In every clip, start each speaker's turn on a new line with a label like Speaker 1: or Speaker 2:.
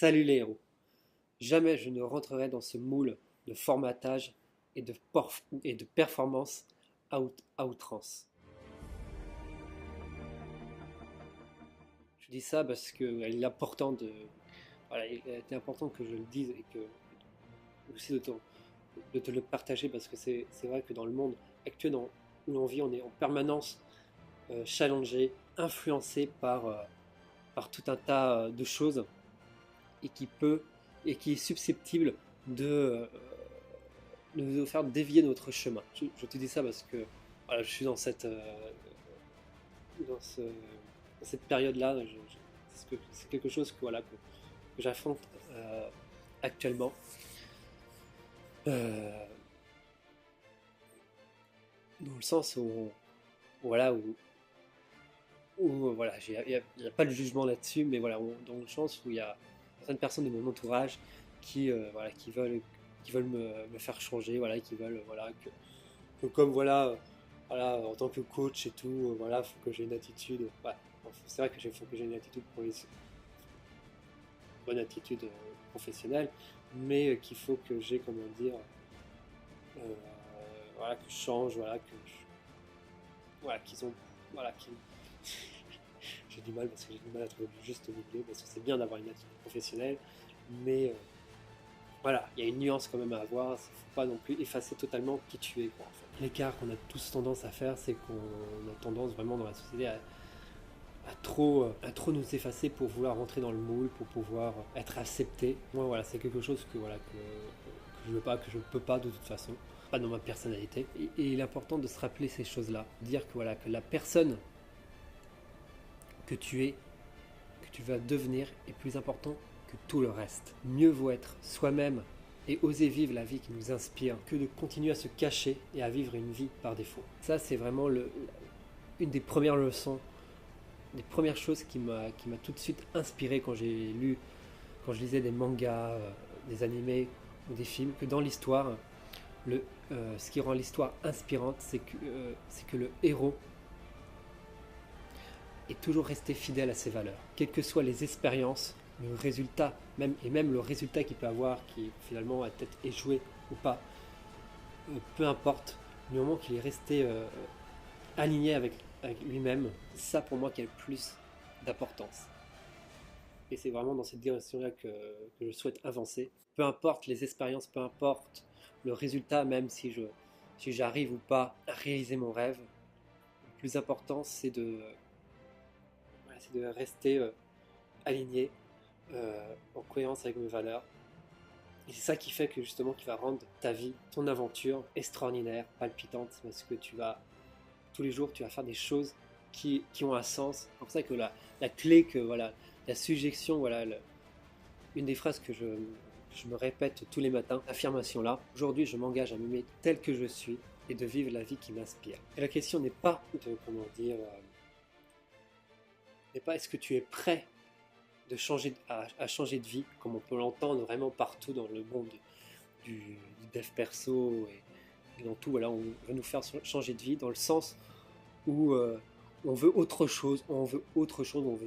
Speaker 1: Salut les héros. Jamais je ne rentrerai dans ce moule de formatage et de performance à outrance. Je dis ça parce que il est important voilà, il a été important que je le dise et que aussi de te le partager parce que c'est vrai que dans le monde actuel où l'on vit, on est en permanence challengé, influencé par tout un tas de choses et qui est susceptible de, euh, de nous faire dévier notre chemin. Je te dis ça parce que voilà, je suis dans, ce, dans cette période-là. C'est quelque chose que j'affronte actuellement. Euh, Dans le sens voilà, voilà, il n'y a pas de jugement là-dessus, mais voilà, dans le sens où il y a certaines personnes de mon entourage voilà, qui veulent me faire changer, voilà, qui veulent voilà, que comme voilà, en tant que coach et tout, voilà, faut que j'ai une attitude. Ouais, c'est vrai faut que j'ai une attitude bonne attitude professionnelle, mais qu'il faut que j'ai, comment dire, euh, voilà, que je change, voilà, qu'ils ont, voilà, j'ai du mal parce que j'ai du mal à trouver le juste milieu, parce que c'est bien d'avoir une attitude professionnelle, mais voilà, il y a une nuance quand même à avoir, il ne faut pas non plus effacer totalement qui tu es, quoi, en fait. L'écart qu'on a tous tendance à faire, c'est qu'on a tendance vraiment dans la société à trop nous effacer pour vouloir rentrer dans le moule, pour pouvoir être accepté. Moi, voilà, c'est quelque chose que je veux pas, que je ne peux pas de toute façon, pas dans ma personnalité. Et il est important de se rappeler ces choses-là, dire que voilà, que la personne que tu es, que tu vas devenir, est plus important que tout le reste. Mieux vaut être soi-même et oser vivre la vie qui nous inspire que de continuer à se cacher et à vivre une vie par défaut. Ça, c'est vraiment une des premières leçons, des premières choses qui m'a tout de suite inspiré quand je lisais des mangas, des animés ou des films, que dans l'histoire, ce qui rend l'histoire inspirante, c'est que le héros est toujours resté fidèle à ses valeurs. Quelles que soient les expériences, le résultat, même le résultat qu'il peut avoir, qui finalement a peut-être échoué ou pas, peu importe, du moment qu'il est resté aligné avec lui-même, c'est ça pour moi qui a le plus d'importance. Et c'est vraiment dans cette direction-là que je souhaite avancer. Peu importe les expériences, peu importe le résultat, même si j'arrive ou pas à réaliser mon rêve, le plus important c'est de rester aligné, en cohérence avec mes valeurs. Et c'est ça qui fait que justement qui va rendre ta vie, ton aventure extraordinaire, palpitante, parce que tous les jours, tu vas faire des choses qui ont un sens. C'est pour ça que la clé, que voilà, la suggestion, voilà, une des phrases que je me répète tous les matins, l'affirmation là, aujourd'hui je m'engage à m'aimer tel que je suis et de vivre la vie qui m'inspire. Et la question n'est pas de, comment dire, n'est pas est-ce que tu es prêt à changer de vie, comme on peut l'entendre vraiment partout dans le monde du dev perso et dans tout, voilà, on veut nous faire changer de vie dans le sens où on veut autre chose, on veut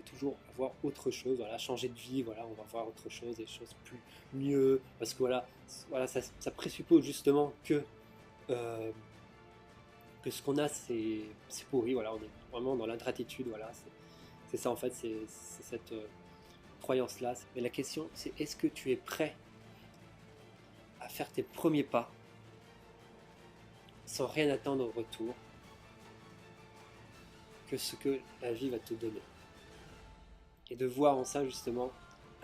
Speaker 1: toujours avoir autre chose, voilà, changer de vie, voilà, on va voir autre chose, des choses mieux, parce que voilà ça présuppose justement euh, que ce qu'on a c'est pourri, voilà, on est vraiment dans l'ingratitude, voilà, c'est ça en fait, c'est cette croyance-là. Mais la question, c'est est-ce que tu es prêt à faire tes premiers pas sans rien attendre en retour que ce que la vie va te donner. Et de voir en ça justement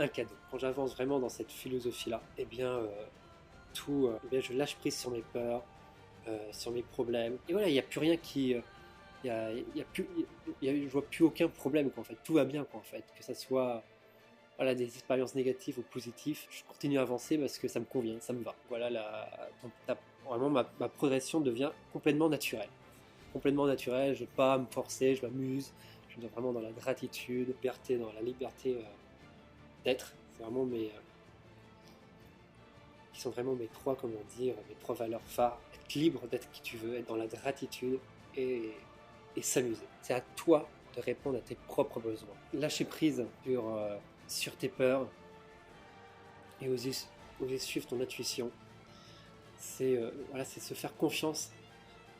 Speaker 1: un cadeau. Quand j'avance vraiment dans cette philosophie-là, eh bien, eh bien, je lâche prise sur mes peurs, sur mes problèmes. Et voilà, il n'y a plus rien je vois plus aucun problème, quoi, en fait. Tout va bien, quoi, en fait. Que ça soit voilà, des expériences négatives ou positives, je continue à avancer parce que ça me convient, ça me va. Voilà, vraiment ma progression devient complètement naturelle. Complètement naturelle, je ne vais pas me forcer, je m'amuse, je suis vraiment dans la gratitude, dans la liberté d'être. C'est vraiment qui sont vraiment mes trois valeurs phares. Être libre d'être qui tu veux, être dans la gratitude et s'amuser. C'est à toi de répondre à tes propres besoins. Lâcher prise sur tes peurs, et oser suivre ton intuition. C'est voilà, c'est se faire confiance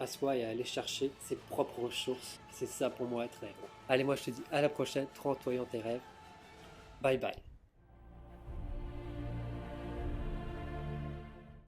Speaker 1: à soi et à aller chercher ses propres ressources. C'est ça pour moi être rêve. Allez, moi je te dis à la prochaine, crois en toi et en tes rêves. Bye bye.